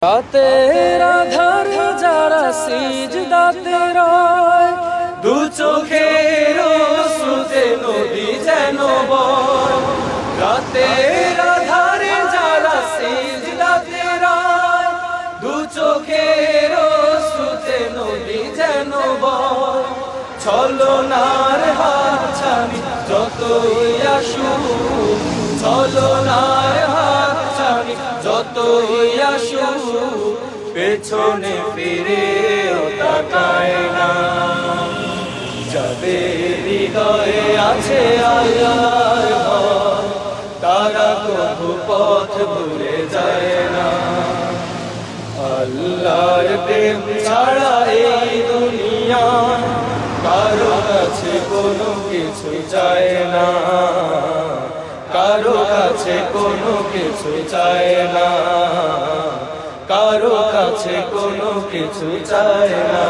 রাতের আধারে যারা সিজদাতে রয়, দু চোখের স্রোতে নদী যেন বয়। রাতের আধারে যারা সিজদাতে রয়, দু চোখের স্রোতে নদী যেন বয়। ছলনার হাতছানি যতই আসুক, ছলনার হাতছানি যতই আসুক, পেছনে ফিরেও তাকায় না। যাদের হৃদয়ে আছে আল্লাহর ভয়, তারা কবু পথ ভুলে যায় না। আল্লাহর প্রেম ছাড়া এই দুনিয়ায় কারো কাছে কোনো কিছু চায় না, কারো কাছে কোনো কিছু চায় না, কারো কাছে কোনো কিছু চায় না।